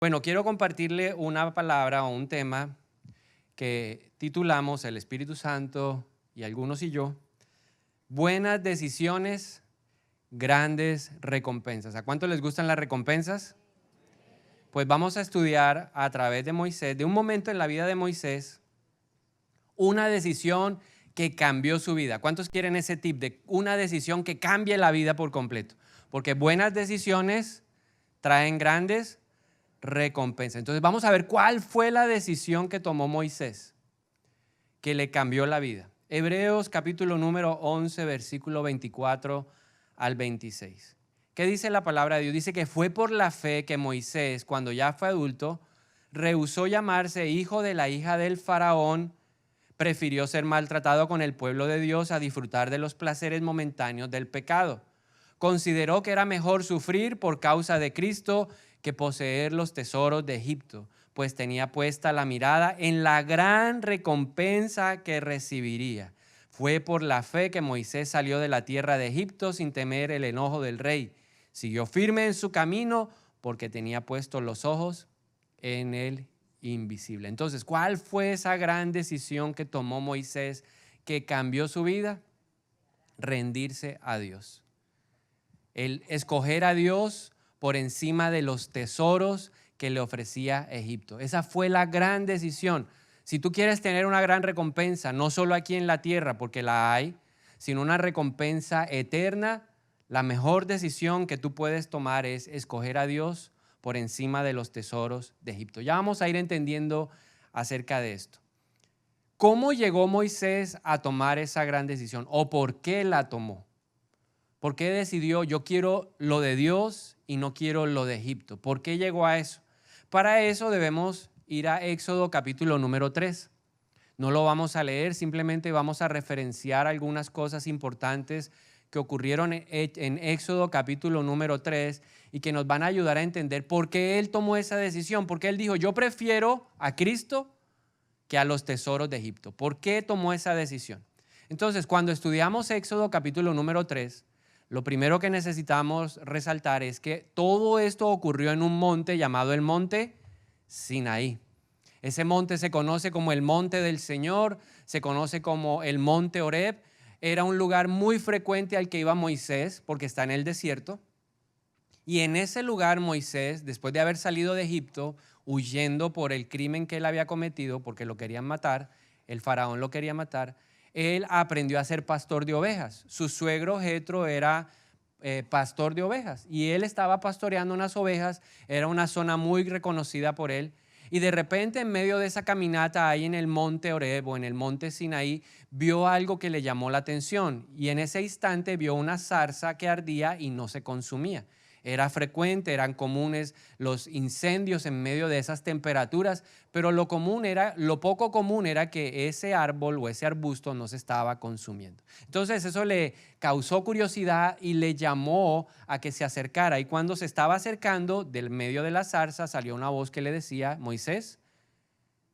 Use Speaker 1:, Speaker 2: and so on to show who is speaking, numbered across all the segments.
Speaker 1: Bueno, quiero compartirle una palabra o un tema que titulamos El Espíritu Santo y algunos y yo, buenas decisiones, grandes recompensas. ¿A cuánto les gustan las recompensas? Pues vamos a estudiar a través de Moisés, de un momento en la vida de Moisés, una decisión que cambió su vida. ¿Cuántos quieren ese tip de una decisión que cambie la vida por completo? Porque buenas decisiones traen grandes recompensa. Entonces vamos a ver cuál fue la decisión que tomó Moisés que le cambió la vida. Hebreos capítulo número 11, versículo 24 al 26. ¿Qué dice la palabra de Dios? Dice que fue por la fe que Moisés, cuando ya fue adulto, rehusó llamarse hijo de la hija del faraón, prefirió ser maltratado con el pueblo de Dios a disfrutar de los placeres momentáneos del pecado. Consideró que era mejor sufrir por causa de Cristo que poseer los tesoros de Egipto, pues tenía puesta la mirada en la gran recompensa que recibiría. Fue por la fe que Moisés salió de la tierra de Egipto sin temer el enojo del rey. Siguió firme en su camino porque tenía puestos los ojos en el invisible. Entonces, ¿cuál fue esa gran decisión que tomó Moisés que cambió su vida? Rendirse a Dios. El escoger a Dios por encima de los tesoros que le ofrecía Egipto. Esa fue la gran decisión. Si tú quieres tener una gran recompensa, no solo aquí en la tierra, porque la hay, sino una recompensa eterna, la mejor decisión que tú puedes tomar es escoger a Dios por encima de los tesoros de Egipto. Ya vamos a ir entendiendo acerca de esto. ¿Cómo llegó Moisés a tomar esa gran decisión? ¿O por qué la tomó? ¿Por qué decidió yo quiero lo de Dios y no quiero lo de Egipto? ¿Por qué llegó a eso? Para eso debemos ir a Éxodo capítulo número 3. No lo vamos a leer, simplemente vamos a referenciar algunas cosas importantes que ocurrieron en Éxodo capítulo número 3 y que nos van a ayudar a entender por qué él tomó esa decisión. Porque él dijo, yo prefiero a Cristo que a los tesoros de Egipto. ¿Por qué tomó esa decisión? Entonces, cuando estudiamos Éxodo capítulo número 3, lo primero que necesitamos resaltar es que todo esto ocurrió en un monte llamado el monte Sinaí. Ese monte se conoce como el monte del Señor, se conoce como el monte Horeb. Era un lugar muy frecuente al que iba Moisés porque está en el desierto. Y en ese lugar Moisés, después de haber salido de Egipto, huyendo por el crimen que él había cometido, porque lo querían matar, el faraón lo quería matar, él aprendió a ser pastor de ovejas. Su suegro Jetro era pastor de ovejas y él estaba pastoreando unas ovejas, era una zona muy reconocida por él. Y de repente en medio de esa caminata ahí en el monte Horeb o en el monte Sinaí, vio algo que le llamó la atención y en ese instante vio una zarza que ardía y no se consumía. Era frecuente, eran comunes los incendios en medio de esas temperaturas, pero lo poco común era que ese árbol o ese arbusto no se estaba consumiendo. Entonces eso le causó curiosidad y le llamó a que se acercara. Y cuando se estaba acercando, del medio de la zarza salió una voz que le decía, Moisés,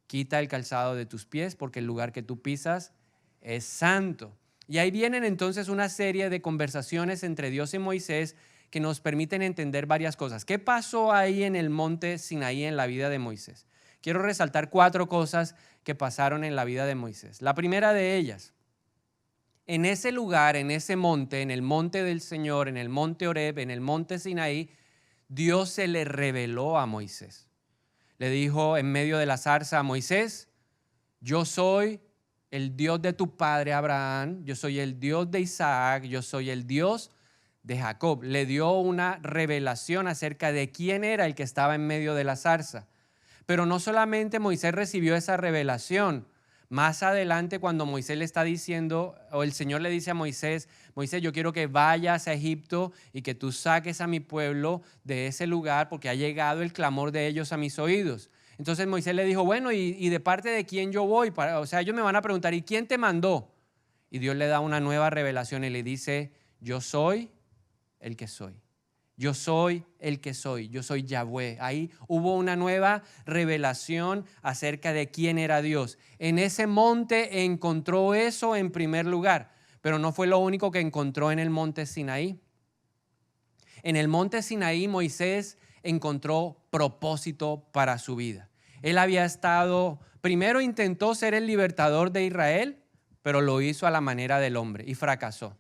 Speaker 1: quita el calzado de tus pies porque el lugar que tú pisas es santo. Y ahí vienen entonces una serie de conversaciones entre Dios y Moisés que nos permiten entender varias cosas. ¿Qué pasó ahí en el monte Sinaí en la vida de Moisés? Quiero resaltar 4 cosas que pasaron en la vida de Moisés. La primera de ellas, en ese lugar, en ese monte, en el monte del Señor, en el monte Horeb, en el monte Sinaí, Dios se le reveló a Moisés. Le dijo en medio de la zarza a Moisés, yo soy el Dios de tu padre Abraham, yo soy el Dios de Isaac, yo soy el Dios de Jacob. Le dio una revelación acerca de quién era el que estaba en medio de la zarza. Pero no solamente Moisés recibió esa revelación. Más adelante cuando Moisés le está diciendo, o el Señor le dice a Moisés, Moisés, yo quiero que vayas a Egipto y que tú saques a mi pueblo de ese lugar porque ha llegado el clamor de ellos a mis oídos. Entonces Moisés le dijo, bueno, ¿y de parte de quién yo voy? O sea, ellos me van a preguntar, ¿y quién te mandó? Y Dios le da una nueva revelación y le dice, yo soy el que soy. Yo soy el que soy, yo soy Yahweh. Ahí hubo una nueva revelación acerca de quién era Dios. En ese monte encontró eso en primer lugar, pero no fue lo único que encontró en el monte Sinaí. En el monte Sinaí Moisés encontró propósito para su vida. Él había estado, primero intentó ser el libertador de Israel, pero lo hizo a la manera del hombre y fracasó.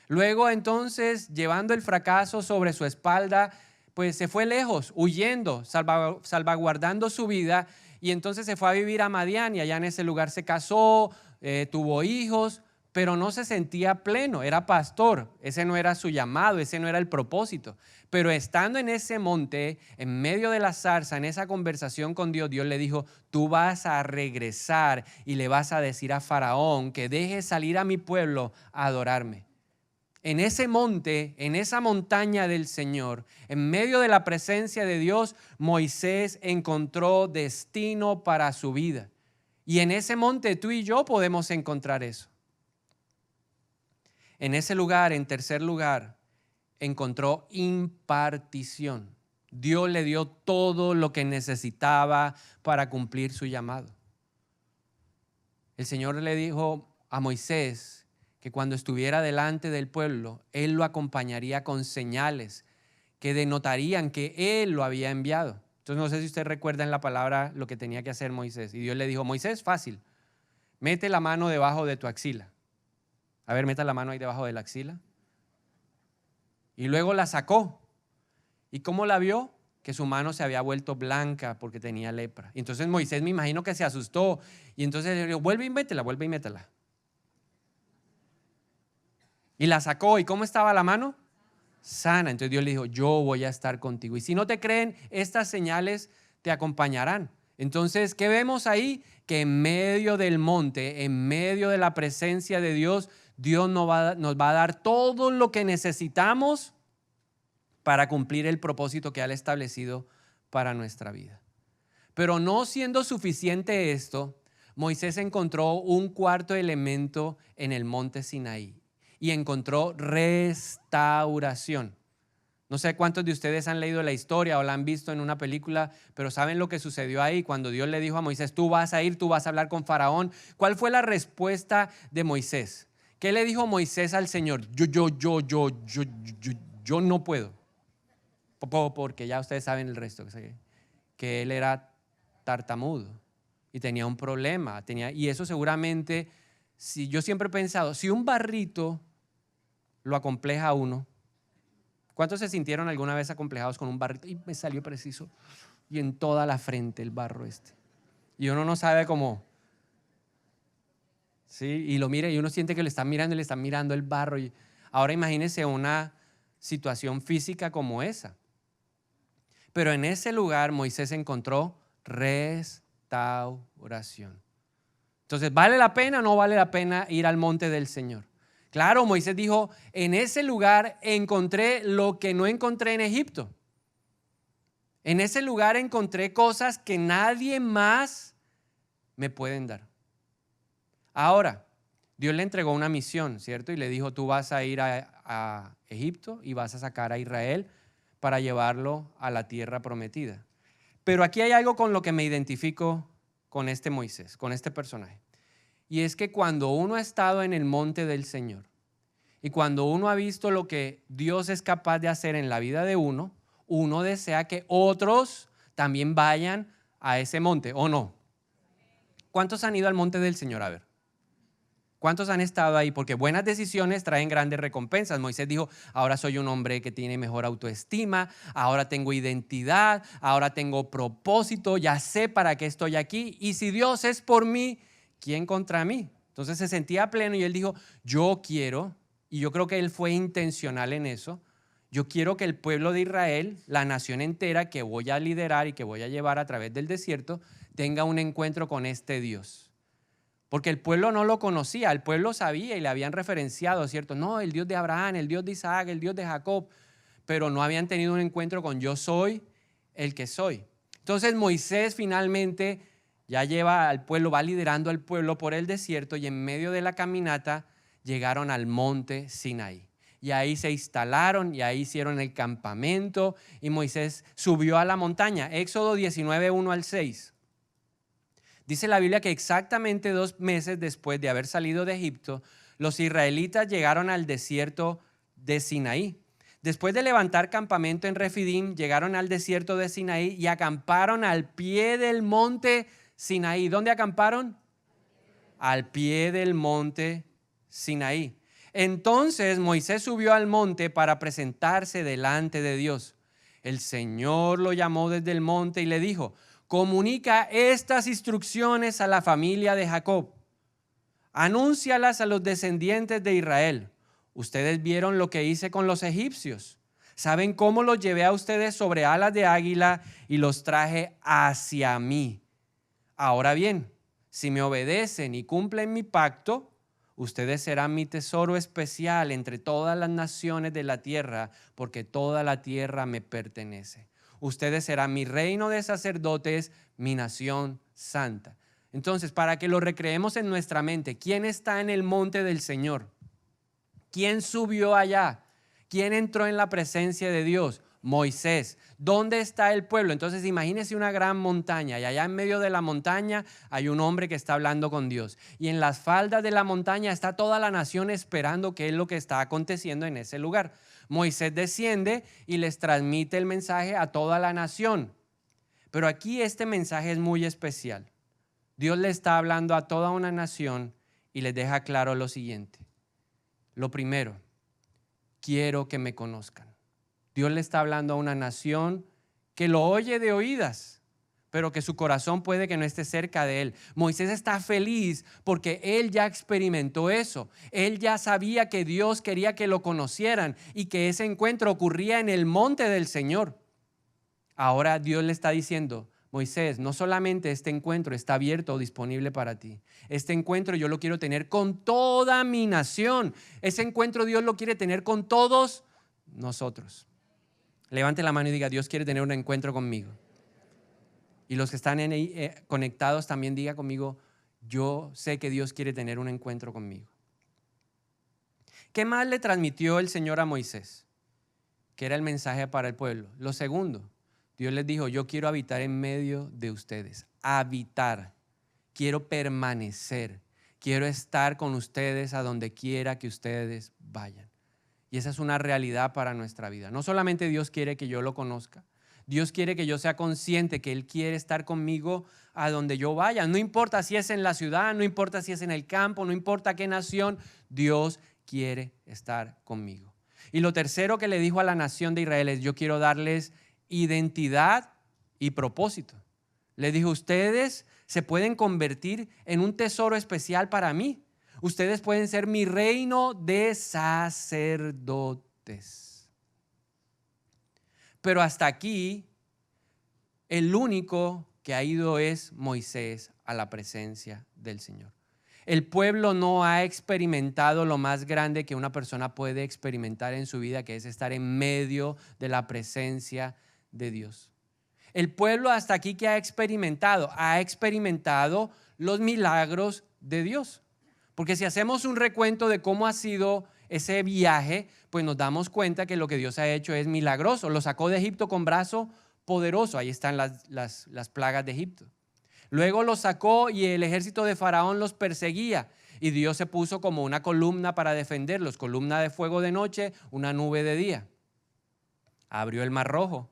Speaker 1: Luego entonces, llevando el fracaso sobre su espalda, pues se fue lejos, huyendo, salvaguardando su vida, y entonces se fue a vivir a Madián y allá en ese lugar se casó, tuvo hijos, pero no se sentía pleno, era pastor, ese no era su llamado, ese no era el propósito. Pero estando en ese monte, en medio de la zarza, en esa conversación con Dios, Dios le dijo, tú vas a regresar y le vas a decir a Faraón que deje salir a mi pueblo a adorarme. En ese monte, en esa montaña del Señor, en medio de la presencia de Dios, Moisés encontró destino para su vida. Y en ese monte tú y yo podemos encontrar eso. En ese lugar, en tercer lugar, encontró impartición. Dios le dio todo lo que necesitaba para cumplir su llamado. El Señor le dijo a Moisés que cuando estuviera delante del pueblo, Él lo acompañaría con señales que denotarían que Él lo había enviado. Entonces no sé si usted recuerda en la palabra lo que tenía que hacer Moisés. Y Dios le dijo, Moisés, fácil, mete la mano debajo de tu axila. A ver, meta la mano ahí debajo de la axila. Y luego la sacó. ¿Y cómo la vio? Que su mano se había vuelto blanca porque tenía lepra. Y entonces Moisés me imagino que se asustó. Y entonces le dijo, vuelve y métela. Y la sacó. ¿Y cómo estaba la mano? Sana. Entonces Dios le dijo, yo voy a estar contigo. Y si no te creen, estas señales te acompañarán. Entonces, ¿qué vemos ahí? Que en medio del monte, en medio de la presencia de Dios, Dios nos va a dar todo lo que necesitamos para cumplir el propósito que Él ha establecido para nuestra vida. Pero no siendo suficiente esto, Moisés encontró un cuarto elemento en el monte Sinaí y encontró restauración. No sé cuántos de ustedes han leído la historia o la han visto en una película, pero ¿saben lo que sucedió ahí cuando Dios le dijo a Moisés, tú vas a ir, tú vas a hablar con Faraón? ¿Cuál fue la respuesta de Moisés? ¿Qué le dijo Moisés al Señor? Yo no puedo. Porque ya ustedes saben el resto, que él era tartamudo y tenía un problema. Y eso seguramente, si yo siempre he pensado, si un barrito lo acompleja a uno, ¿cuántos se sintieron alguna vez acomplejados con un barrito? Y me salió preciso y en toda la frente el barro este. Y uno no sabe cómo. Sí, y lo mira y uno siente que le están mirando el barro. Y ahora imagínense una situación física como esa. Pero en ese lugar Moisés encontró restauración. Entonces, ¿vale la pena o no vale la pena ir al monte del Señor? Claro, Moisés dijo, en ese lugar encontré lo que no encontré en Egipto. En ese lugar encontré cosas que nadie más me pueden dar. Ahora, Dios le entregó una misión, ¿cierto? Y le dijo, tú vas a ir a Egipto y vas a sacar a Israel para llevarlo a la tierra prometida. Pero aquí hay algo con lo que me identifico con este Moisés, con este personaje. Y es que cuando uno ha estado en el monte del Señor y cuando uno ha visto lo que Dios es capaz de hacer en la vida de uno, uno desea que otros también vayan a ese monte, ¿o no? ¿Cuántos han ido al monte del Señor? A ver. ¿Cuántos han estado ahí? Porque buenas decisiones traen grandes recompensas. Moisés dijo, ahora soy un hombre que tiene mejor autoestima, ahora tengo identidad, ahora tengo propósito, ya sé para qué estoy aquí. Y si Dios es por mí, ¿quién contra mí? Entonces se sentía pleno y él dijo, yo quiero, y yo creo que él fue intencional en eso, yo quiero que el pueblo de Israel, la nación entera que voy a liderar y que voy a llevar a través del desierto, tenga un encuentro con este Dios. Porque el pueblo no lo conocía, el pueblo sabía y le habían referenciado, ¿cierto? No, el Dios de Abraham, el Dios de Isaac, el Dios de Jacob, pero no habían tenido un encuentro con yo soy el que soy. Entonces Moisés finalmente ya lleva al pueblo, va liderando al pueblo por el desierto y en medio de la caminata llegaron al monte Sinaí. Y ahí se instalaron y ahí hicieron el campamento y Moisés subió a la montaña. Éxodo 19, 1 al 6. Dice la Biblia que exactamente 2 meses después de haber salido de Egipto, los israelitas llegaron al desierto de Sinaí. Después de levantar campamento en Refidim, llegaron al desierto de Sinaí y acamparon al pie del monte Sinaí. ¿Dónde acamparon? Al pie del monte Sinaí. Entonces Moisés subió al monte para presentarse delante de Dios. El Señor lo llamó desde el monte y le dijo: comunica estas instrucciones a la familia de Jacob. Anúncialas a los descendientes de Israel. Ustedes vieron lo que hice con los egipcios. ¿Saben cómo los llevé a ustedes sobre alas de águila y los traje hacia mí? Ahora bien, si me obedecen y cumplen mi pacto, ustedes serán mi tesoro especial entre todas las naciones de la tierra, porque toda la tierra me pertenece. Ustedes serán mi reino de sacerdotes, mi nación santa. Entonces, para que lo recreemos en nuestra mente, ¿quién está en el monte del Señor? ¿Quién subió allá? ¿Quién entró en la presencia de Dios? Moisés. ¿Dónde está el pueblo? Entonces imagínese una gran montaña y allá en medio de la montaña hay un hombre que está hablando con Dios. Y en las faldas de la montaña está toda la nación esperando qué es lo que está aconteciendo en ese lugar. Moisés desciende y les transmite el mensaje a toda la nación. Pero aquí este mensaje es muy especial. Dios le está hablando a toda una nación y les deja claro lo siguiente. Lo primero, quiero que me conozcan. Dios le está hablando a una nación que lo oye de oídas, pero que su corazón puede que no esté cerca de él. Moisés está feliz porque él ya experimentó eso. Él ya sabía que Dios quería que lo conocieran y que ese encuentro ocurría en el monte del Señor. Ahora Dios le está diciendo: Moisés, no solamente este encuentro está abierto o disponible para ti. Este encuentro yo lo quiero tener con toda mi nación. Ese encuentro Dios lo quiere tener con todos nosotros. Levante la mano y diga: Dios quiere tener un encuentro conmigo. Y los que están conectados también diga conmigo: yo sé que Dios quiere tener un encuentro conmigo. ¿Qué más le transmitió el Señor a Moisés? Que era el mensaje para el pueblo. Lo segundo, Dios les dijo: yo quiero habitar en medio de ustedes. Habitar. Quiero permanecer. Quiero estar con ustedes a donde quiera que ustedes vayan. Y esa es una realidad para nuestra vida. No solamente Dios quiere que yo lo conozca. Dios quiere que yo sea consciente que Él quiere estar conmigo a donde yo vaya. No importa si es en la ciudad, no importa si es en el campo, no importa qué nación. Dios quiere estar conmigo. Y lo tercero que le dijo a la nación de Israel es: yo quiero darles identidad y propósito. Le dijo: ustedes se pueden convertir en un tesoro especial para mí. Ustedes pueden ser mi reino de sacerdotes. Pero hasta aquí, el único que ha ido es Moisés a la presencia del Señor. El pueblo no ha experimentado lo más grande que una persona puede experimentar en su vida, que es estar en medio de la presencia de Dios. El pueblo hasta aquí que ha experimentado los milagros de Dios. Porque si hacemos un recuento de cómo ha sido ese viaje, pues nos damos cuenta que lo que Dios ha hecho es milagroso. Lo sacó de Egipto con brazo poderoso. Ahí están las plagas de Egipto. Luego los sacó y el ejército de Faraón los perseguía. Y Dios se puso como una columna para defenderlos. Columna de fuego de noche, una nube de día. Abrió el Mar Rojo.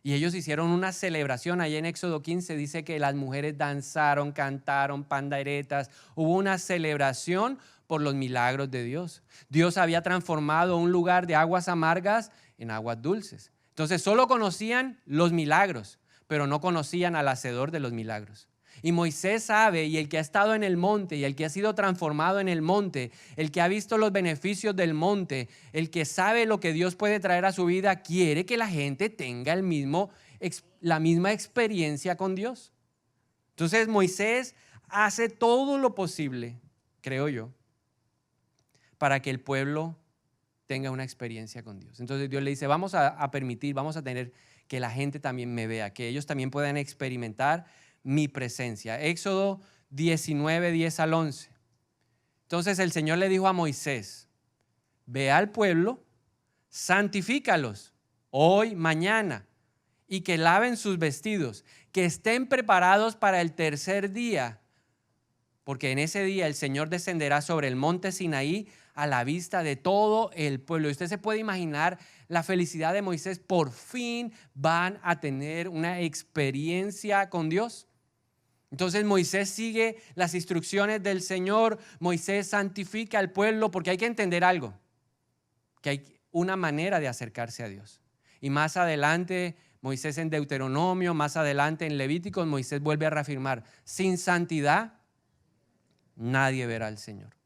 Speaker 1: Y ellos hicieron una celebración. Allá en Éxodo 15 dice que las mujeres danzaron, cantaron panderetas. Hubo una celebración por los milagros de Dios. Dios había transformado un lugar de aguas amargas en aguas dulces. Entonces solo conocían los milagros, pero no conocían al hacedor de los milagros. Y Moisés sabe, y el que ha estado en el monte, y el que ha sido transformado en el monte, el que ha visto los beneficios del monte, el que sabe lo que Dios puede traer a su vida, quiere que la gente tenga la misma experiencia con Dios. Entonces Moisés hace todo lo posible, creo yo, para que el pueblo tenga una experiencia con Dios. Entonces Dios le dice: vamos a tener que la gente también me vea, que ellos también puedan experimentar mi presencia. Éxodo 19, 10 al 11. Entonces el Señor le dijo a Moisés: ve al pueblo, santifícalos hoy, mañana, y que laven sus vestidos, que estén preparados para el tercer día, porque en ese día el Señor descenderá sobre el monte Sinaí a la vista de todo el pueblo. Y usted se puede imaginar la felicidad de Moisés. Por fin van a tener una experiencia con Dios. Entonces Moisés sigue las instrucciones del Señor. Moisés santifica al pueblo, porque hay que entender algo, que hay una manera de acercarse a Dios. Y más adelante, Moisés en Deuteronomio, más adelante en Levíticos, Moisés vuelve a reafirmar: sin santidad nadie verá al Señor.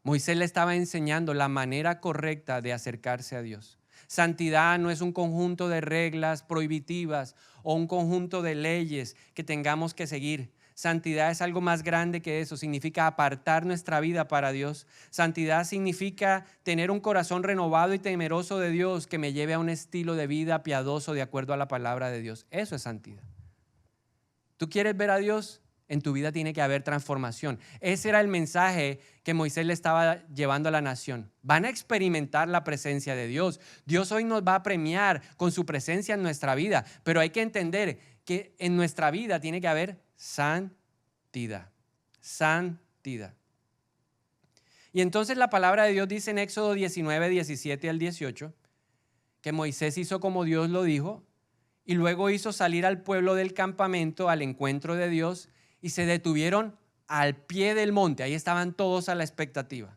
Speaker 1: Moisés le estaba enseñando la manera correcta de acercarse a Dios. Santidad no es un conjunto de reglas prohibitivas o un conjunto de leyes que tengamos que seguir. Santidad es algo más grande que eso. Significa apartar nuestra vida para Dios. Santidad significa tener un corazón renovado y temeroso de Dios que me lleve a un estilo de vida piadoso de acuerdo a la palabra de Dios. Eso es santidad. ¿Tú quieres ver a Dios? En tu vida tiene que haber transformación. Ese era el mensaje que Moisés le estaba llevando a la nación. Van a experimentar la presencia de Dios. Dios hoy nos va a premiar con su presencia en nuestra vida, pero hay que entender que en nuestra vida tiene que haber santidad. Santidad. Y entonces la palabra de Dios dice en Éxodo 19, 17 al 18, que Moisés hizo como Dios lo dijo, y luego hizo salir al pueblo del campamento al encuentro de Dios, y se detuvieron al pie del monte. Ahí estaban todos a la expectativa.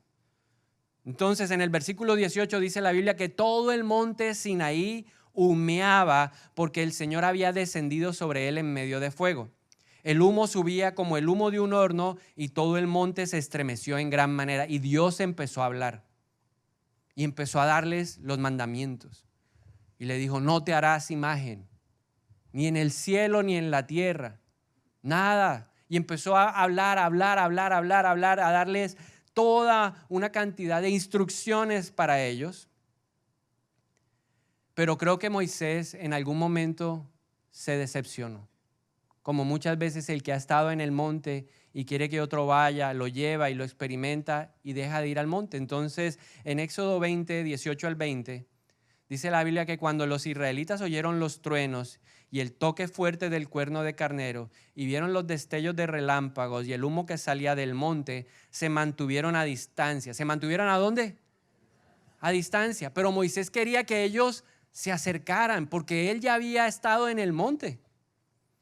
Speaker 1: Entonces en el versículo 18 dice la Biblia que todo el monte Sinaí humeaba porque el Señor había descendido sobre él en medio de fuego. El humo subía como el humo de un horno y todo el monte se estremeció en gran manera. Y Dios empezó a hablar y empezó a darles los mandamientos. Y le dijo: no te harás imagen, ni en el cielo ni en la tierra, nada. Y empezó a hablar, a darles toda una cantidad de instrucciones para ellos. Pero creo que Moisés en algún momento se decepcionó. Como muchas veces el que ha estado en el monte y quiere que otro vaya, lo lleva y lo experimenta y deja de ir al monte. Entonces en Éxodo 20, 18 al 20, dice la Biblia que cuando los israelitas oyeron los truenos y el toque fuerte del cuerno de carnero y vieron los destellos de relámpagos y el humo que salía del monte, se mantuvieron a distancia. ¿Se mantuvieron a dónde? A distancia. Pero Moisés quería que ellos se acercaran porque él ya había estado en el monte.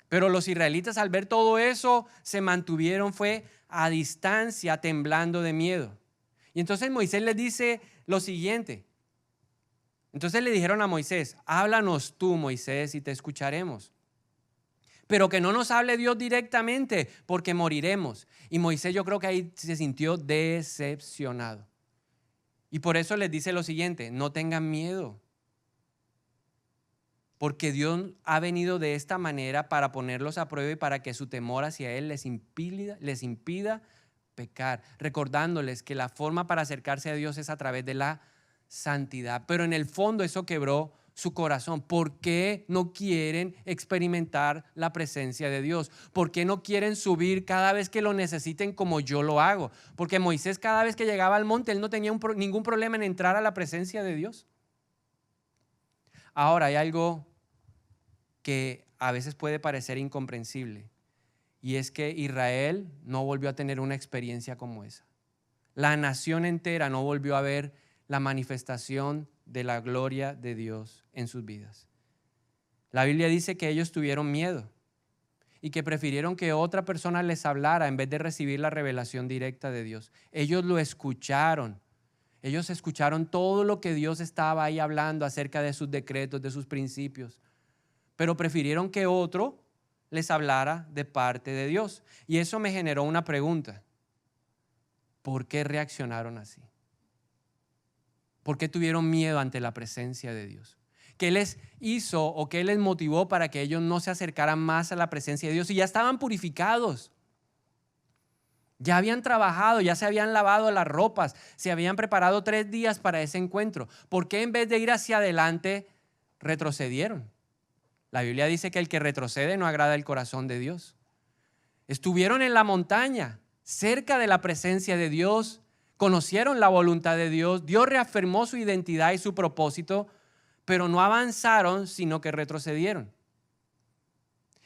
Speaker 1: Pero los israelitas, al ver todo eso, se mantuvieron fue a distancia, temblando de miedo. Y entonces Moisés les dice lo siguiente. Entonces le dijeron a Moisés: háblanos tú, Moisés, y te escucharemos. Pero que no nos hable Dios directamente, porque moriremos. Y Moisés, yo creo que ahí se sintió decepcionado. Y por eso les dice lo siguiente: no tengan miedo. Porque Dios ha venido de esta manera para ponerlos a prueba y para que su temor hacia Él les impida pecar. Recordándoles que la forma para acercarse a Dios es a través de la santidad. Pero en el fondo eso quebró su corazón. ¿Por qué no quieren experimentar la presencia de Dios? ¿Por qué no quieren subir cada vez que lo necesiten como yo lo hago? Porque Moisés, cada vez que llegaba al monte, él no tenía ningún problema en entrar a la presencia de Dios. Ahora hay algo que a veces puede parecer incomprensible, y es que Israel no volvió a tener una experiencia como esa. La nación entera no volvió a ver la manifestación de la gloria de Dios en sus vidas. La Biblia dice que ellos tuvieron miedo y que prefirieron que otra persona les hablara en vez de recibir la revelación directa de Dios. Ellos lo escucharon. Ellos escucharon todo lo que Dios estaba ahí hablando acerca de sus decretos, de sus principios, pero prefirieron que otro les hablara de parte de Dios. Y eso me generó una pregunta: ¿por qué reaccionaron así? ¿Por qué tuvieron miedo ante la presencia de Dios? ¿Qué les hizo o qué les motivó para que ellos no se acercaran más a la presencia de Dios? Y ya estaban purificados, ya habían trabajado, ya se habían lavado las ropas, se habían preparado 3 días para ese encuentro. ¿Por qué en vez de ir hacia adelante retrocedieron? La Biblia dice que el que retrocede no agrada el corazón de Dios. Estuvieron en la montaña, cerca de la presencia de Dios, conocieron la voluntad de Dios, Dios reafirmó su identidad y su propósito, pero no avanzaron, sino que retrocedieron.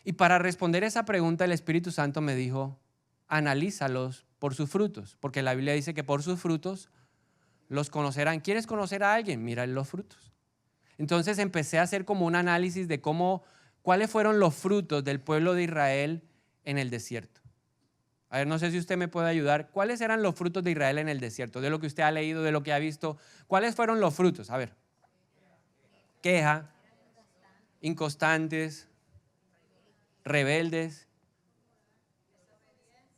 Speaker 1: Y para responder esa pregunta, el Espíritu Santo me dijo: analízalos por sus frutos, porque la Biblia dice que por sus frutos los conocerán. ¿Quieres conocer a alguien? Mira los frutos. Entonces empecé a hacer como un análisis de cuáles fueron los frutos del pueblo de Israel en el desierto. A ver, no sé si usted me puede ayudar. ¿Cuáles eran los frutos de Israel en el desierto? De lo que usted ha leído, de lo que ha visto. ¿Cuáles fueron los frutos? A ver. Queja, inconstantes, rebeldes,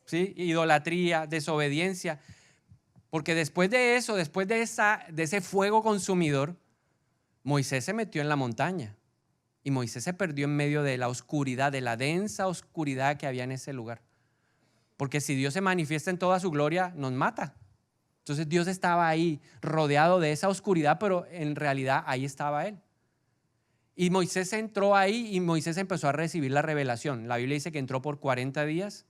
Speaker 1: ¿sí? Idolatría, desobediencia. Porque después de eso, después de ese fuego consumidor, Moisés se metió en la montaña y Moisés se perdió en medio de la oscuridad, de la densa oscuridad que había en ese lugar. Porque si Dios se manifiesta en toda su gloria, nos mata. Entonces Dios estaba ahí rodeado de esa oscuridad, pero en realidad ahí estaba Él. Y Moisés entró ahí y Moisés empezó a recibir la revelación. La Biblia dice que entró por 40 días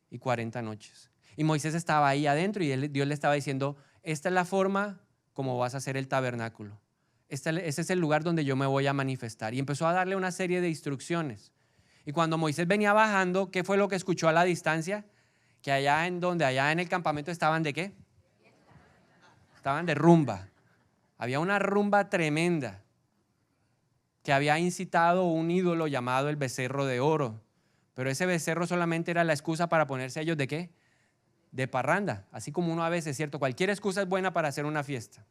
Speaker 1: y 40 noches. Y Moisés estaba ahí adentro y Dios le estaba diciendo, esta es la forma como vas a hacer el tabernáculo. Ese es el lugar donde yo me voy a manifestar. Y empezó a darle una serie de instrucciones. Y cuando Moisés venía bajando, ¿qué fue lo que escuchó a la distancia? Que allá en el campamento estaban ¿de qué? Estaban de rumba. Había una rumba tremenda que había incitado un ídolo llamado el becerro de oro. Pero ese becerro solamente era la excusa para ponerse ellos ¿de qué? De parranda. Así como uno a veces, ¿cierto? Cualquier excusa es buena para hacer una fiesta.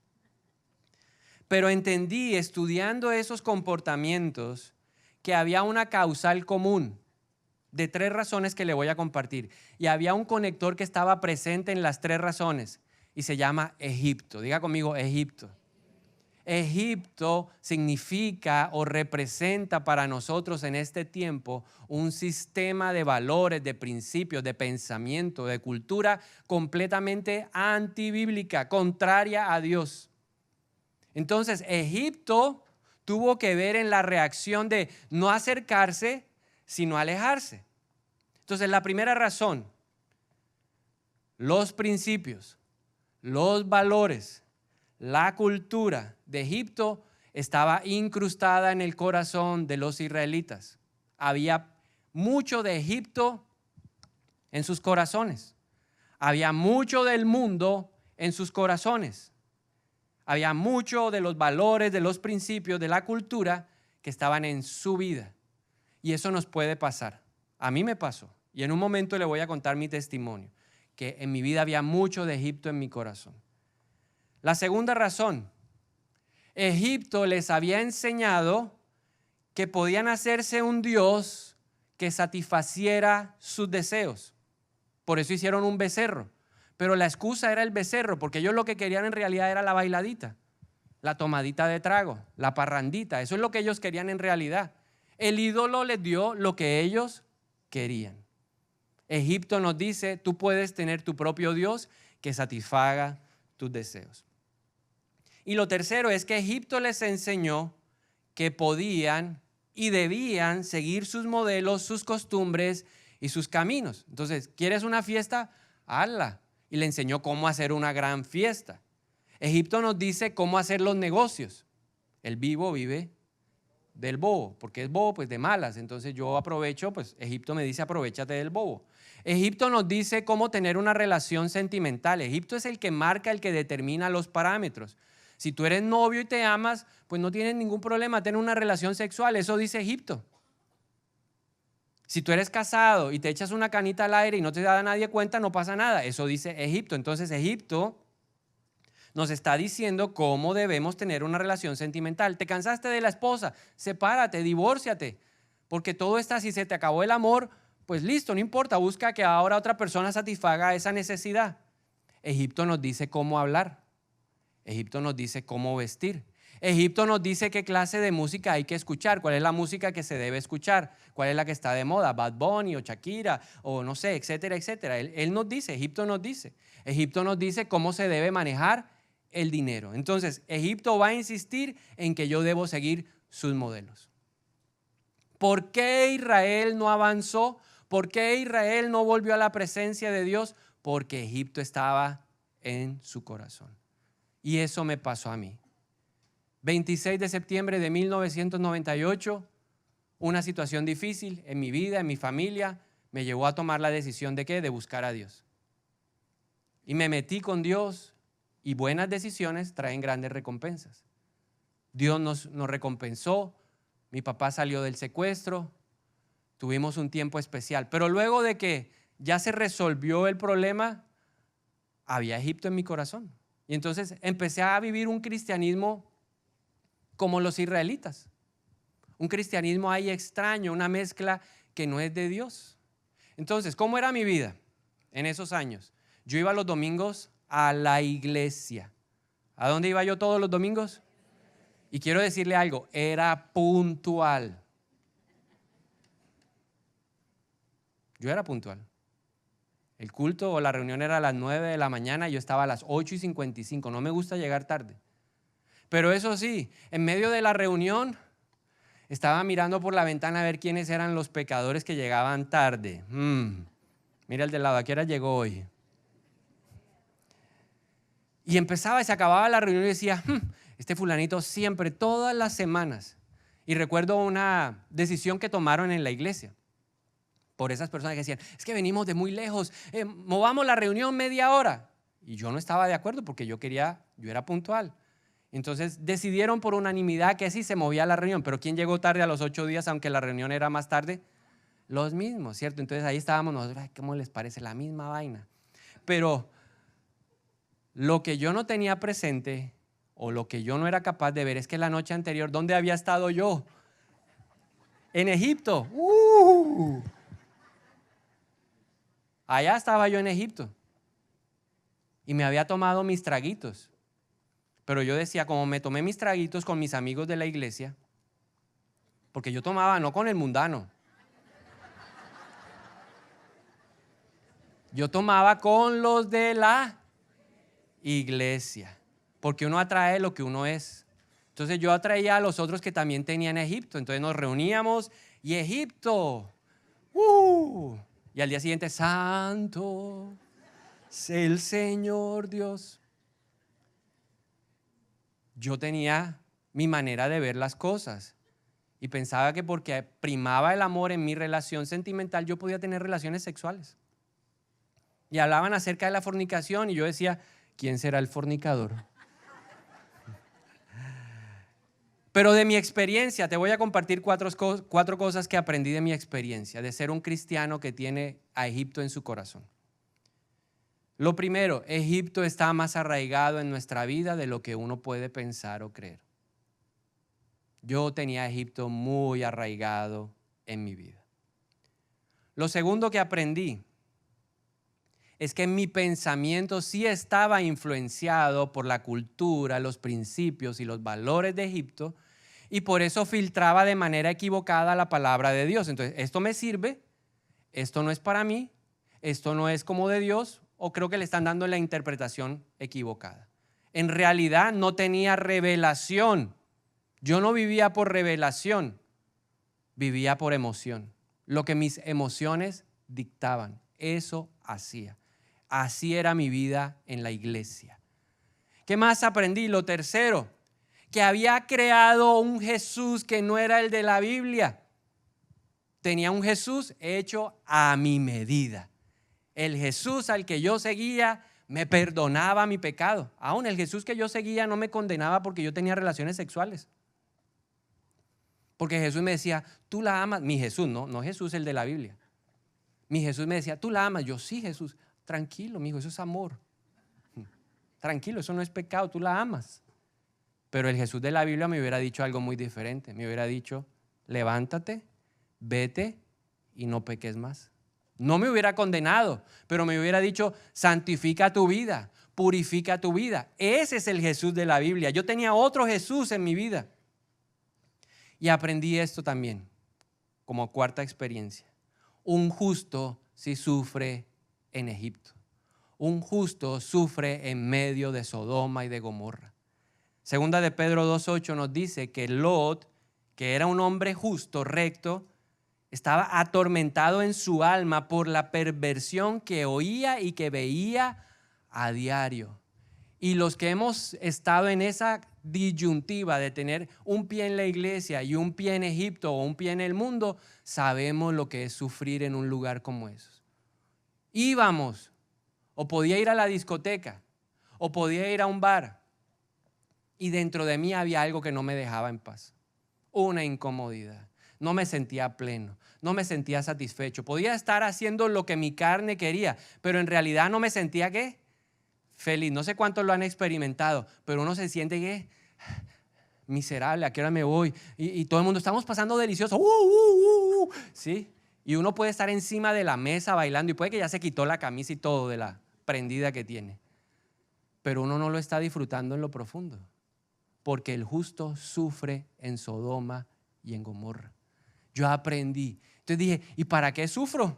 Speaker 1: Pero entendí, estudiando esos comportamientos, que había una causal común de 3 razones que le voy a compartir. Y había un conector que estaba presente en las 3 razones y se llama Egipto. Diga conmigo, Egipto. Egipto significa o representa para nosotros en este tiempo un sistema de valores, de principios, de pensamiento, de cultura completamente antibíblica, contraria a Dios. Entonces, Egipto tuvo que ver en la reacción de no acercarse, sino alejarse. Entonces, la primera razón, los principios, los valores, la cultura de Egipto estaba incrustada en el corazón de los israelitas. Había mucho de Egipto en sus corazones. Había mucho del mundo en sus corazones. Había mucho de los valores, de los principios, de la cultura que estaban en su vida. Y eso nos puede pasar. A mí me pasó. Y en un momento le voy a contar mi testimonio, que en mi vida había mucho de Egipto en mi corazón. La segunda razón, Egipto les había enseñado que podían hacerse un Dios que satisfaciera sus deseos. Por eso hicieron un becerro. Pero la excusa era el becerro, porque ellos lo que querían en realidad era la bailadita, la tomadita de trago, la parrandita. Eso es lo que ellos querían en realidad. El ídolo les dio lo que ellos querían. Egipto nos dice, tú puedes tener tu propio Dios que satisfaga tus deseos. Y lo tercero es que Egipto les enseñó que podían y debían seguir sus modelos, sus costumbres y sus caminos. Entonces, ¿quieres una fiesta? Hazla. Y le enseñó cómo hacer una gran fiesta. Egipto nos dice cómo hacer los negocios. El vivo vive del bobo, porque es bobo, pues de malas. Entonces yo aprovecho, pues Egipto me dice aprovéchate del bobo. Egipto nos dice cómo tener una relación sentimental. Egipto es el que marca, el que determina los parámetros. Si tú eres novio y te amas, pues no tienes ningún problema tener una relación sexual. Eso dice Egipto. Si tú eres casado y te echas una canita al aire y no te da nadie cuenta, no pasa nada. Eso dice Egipto. Entonces Egipto nos está diciendo cómo debemos tener una relación sentimental. ¿Te cansaste de la esposa? Sepárate, divórciate. Porque todo está, si se te acabó el amor, pues listo, no importa. Busca que ahora otra persona satisfaga esa necesidad. Egipto nos dice cómo hablar. Egipto nos dice cómo vestir. Egipto nos dice qué clase de música hay que escuchar, cuál es la música que se debe escuchar, cuál es la que está de moda, Bad Bunny o Shakira o no sé, etcétera, etcétera. Él nos dice, Egipto nos dice cómo se debe manejar el dinero. Entonces, Egipto va a insistir en que yo debo seguir sus modelos. ¿Por qué Israel no avanzó? ¿Por qué Israel no volvió a la presencia de Dios? Porque Egipto estaba en su corazón. Y eso me pasó a mí. 26 de septiembre de 1998, una situación difícil en mi vida, en mi familia, me llevó a tomar la decisión de ¿qué? De buscar a Dios. Y me metí con Dios Y buenas decisiones traen grandes recompensas. Dios nos recompensó, mi papá salió del secuestro, tuvimos un tiempo especial. Pero luego de que ya se resolvió el problema, había Egipto en mi corazón. Y entonces empecé a vivir un cristianismo como los israelitas. Un cristianismo ahí extraño, una mezcla que no es de Dios. Entonces, ¿cómo era mi vida en esos años? Yo iba los domingos a la iglesia. ¿A dónde iba yo todos los domingos? Y quiero decirle algo, era puntual. Yo era puntual. El culto o la reunión era a las 9 de la mañana y yo estaba a las 8:55. No me gusta llegar tarde. Pero eso sí, en medio de la reunión estaba mirando por la ventana a ver quiénes eran los pecadores que llegaban tarde. Mira el de lado, ¿a qué hora llegó hoy? Y empezaba y se acababa la reunión y decía, este fulanito siempre, todas las semanas. Y recuerdo una decisión que tomaron en la iglesia por esas personas que decían, es que venimos de muy lejos, movamos la reunión media hora. Y yo no estaba de acuerdo porque yo era puntual. Entonces decidieron por unanimidad que sí se movía la reunión, pero ¿quién llegó tarde a los 8 días aunque la reunión era más tarde? Los mismos, ¿cierto? Entonces ahí estábamos nosotros, ay, ¿cómo les parece? La misma vaina. Pero lo que yo no tenía presente o lo que yo no era capaz de ver es que la noche anterior, ¿dónde había estado yo? En Egipto. Allá estaba yo en Egipto y me había tomado mis traguitos. Pero yo decía, como me tomé mis traguitos con mis amigos de la iglesia, porque yo tomaba no con el mundano, yo tomaba con los de la iglesia, porque uno atrae lo que uno es. Entonces yo atraía a los otros que también tenían Egipto, entonces nos reuníamos y Egipto, y al día siguiente, santo es el Señor Dios. Yo tenía mi manera de ver las cosas y pensaba que porque primaba el amor en mi relación sentimental, yo podía tener relaciones sexuales. Y hablaban acerca de la fornicación y yo decía, ¿quién será el fornicador? Pero de mi experiencia, te voy a compartir cuatro cosas que aprendí de mi experiencia, de ser un cristiano que tiene a Egipto en su corazón. Lo primero, Egipto está más arraigado en nuestra vida de lo que uno puede pensar o creer. Yo tenía a Egipto muy arraigado en mi vida. Lo segundo que aprendí es que mi pensamiento sí estaba influenciado por la cultura, los principios y los valores de Egipto y por eso filtraba de manera equivocada la palabra de Dios. Entonces, esto me sirve, esto no es para mí, esto no es como de Dios, o creo que le están dando la interpretación equivocada. En realidad no tenía revelación. Yo no vivía por revelación, vivía por emoción. Lo que mis emociones dictaban, eso hacía. Así era mi vida en la iglesia. ¿Qué más aprendí? Lo tercero, que había creado un Jesús que no era el de la Biblia. Tenía un Jesús hecho a mi medida. El Jesús al que yo seguía me perdonaba mi pecado. Aún el Jesús que yo seguía no me condenaba porque yo tenía relaciones sexuales. Porque Jesús me decía, tú la amas. Mi Jesús, no Jesús el de la Biblia. Mi Jesús me decía, tú la amas. Yo, sí, Jesús. Tranquilo, mi hijo, eso es amor. Tranquilo, eso no es pecado, tú la amas. Pero el Jesús de la Biblia me hubiera dicho algo muy diferente. Me hubiera dicho, levántate, vete y no peques más. No me hubiera condenado, pero me hubiera dicho, santifica tu vida, purifica tu vida. Ese es el Jesús de la Biblia. Yo tenía otro Jesús en mi vida. Y aprendí esto también, como cuarta experiencia. Un justo sí sufre en Egipto. Un justo sufre en medio de Sodoma y de Gomorra. Segunda de Pedro 2:8 nos dice que Lot, que era un hombre justo, recto, estaba atormentado en su alma por la perversión que oía y que veía a diario. Y los que hemos estado en esa disyuntiva de tener un pie en la iglesia y un pie en Egipto o un pie en el mundo, sabemos lo que es sufrir en un lugar como esos. Íbamos, o podía ir a la discoteca, o podía ir a un bar y dentro de mí había algo que no me dejaba en paz. Una incomodidad. No me sentía pleno, no me sentía satisfecho. Podía estar haciendo lo que mi carne quería, pero en realidad no me sentía ¿qué? Feliz. No sé cuántos lo han experimentado, pero uno se siente ¿qué? Miserable, ¿a qué hora me voy? Y todo el mundo, estamos pasando delicioso. ¿Sí? Y uno puede estar encima de la mesa bailando y puede que ya se quitó la camisa y todo de la prendida que tiene. Pero uno no lo está disfrutando en lo profundo, porque el justo sufre en Sodoma y en Gomorra. Yo aprendí. Entonces dije, ¿y para qué sufro?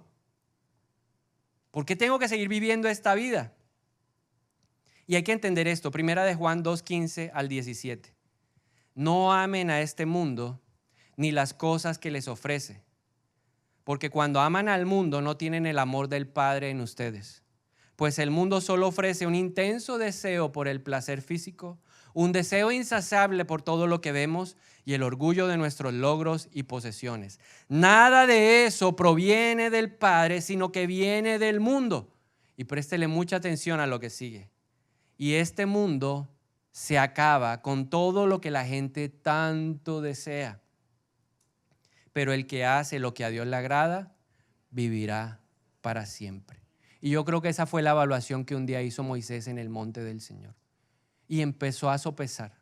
Speaker 1: ¿Por qué tengo que seguir viviendo esta vida? Y hay que entender esto. Primera de Juan 2:15 al 17. No amen a este mundo ni las cosas que les ofrece, porque cuando aman al mundo no tienen el amor del Padre en ustedes. Pues el mundo solo ofrece un intenso deseo por el placer físico, un deseo insaciable por todo lo que vemos y el orgullo de nuestros logros y posesiones. Nada de eso proviene del Padre, sino que viene del mundo. Y préstele mucha atención a lo que sigue. Y este mundo se acaba con todo lo que la gente tanto desea. Pero el que hace lo que a Dios le agrada, vivirá para siempre. Y yo creo que esa fue la evaluación que un día hizo Moisés en el monte del Señor. Y empezó a sopesar.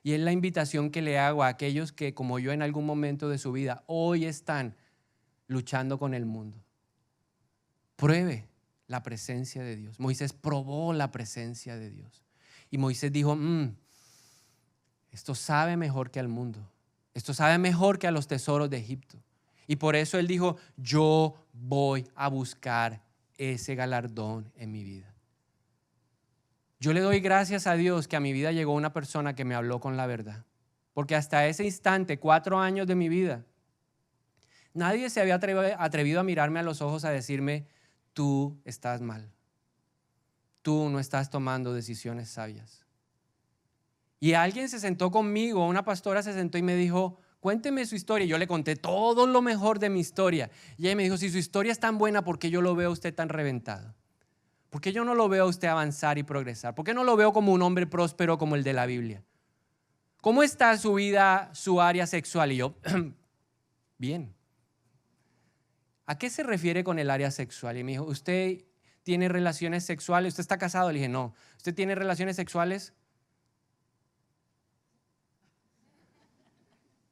Speaker 1: Y es la invitación que le hago a aquellos que, como yo en algún momento de su vida, hoy están luchando con el mundo. Pruebe la presencia de Dios. Moisés probó la presencia de Dios. Y Moisés dijo, esto sabe mejor que al mundo. Esto sabe mejor que a los tesoros de Egipto. Y por eso él dijo, yo voy a buscar ese galardón en mi vida. Yo le doy gracias a Dios que a mi vida llegó una persona que me habló con la verdad. Porque hasta ese instante, 4 años de mi vida, nadie se había atrevido a mirarme a los ojos a decirme, tú estás mal. Tú no estás tomando decisiones sabias. Y alguien se sentó conmigo, una pastora se sentó y me dijo, cuénteme su historia. Y yo le conté todo lo mejor de mi historia. Y ella me dijo, si su historia es tan buena, ¿por qué yo lo veo a usted tan reventado? ¿Por qué yo no lo veo a usted avanzar y progresar? ¿Por qué no lo veo como un hombre próspero como el de la Biblia? ¿Cómo está su vida, su área sexual? Y yo, bien. ¿A qué se refiere con el área sexual? Y me dijo, ¿usted tiene relaciones sexuales? ¿Usted está casado? Le dije, no. ¿Usted tiene relaciones sexuales?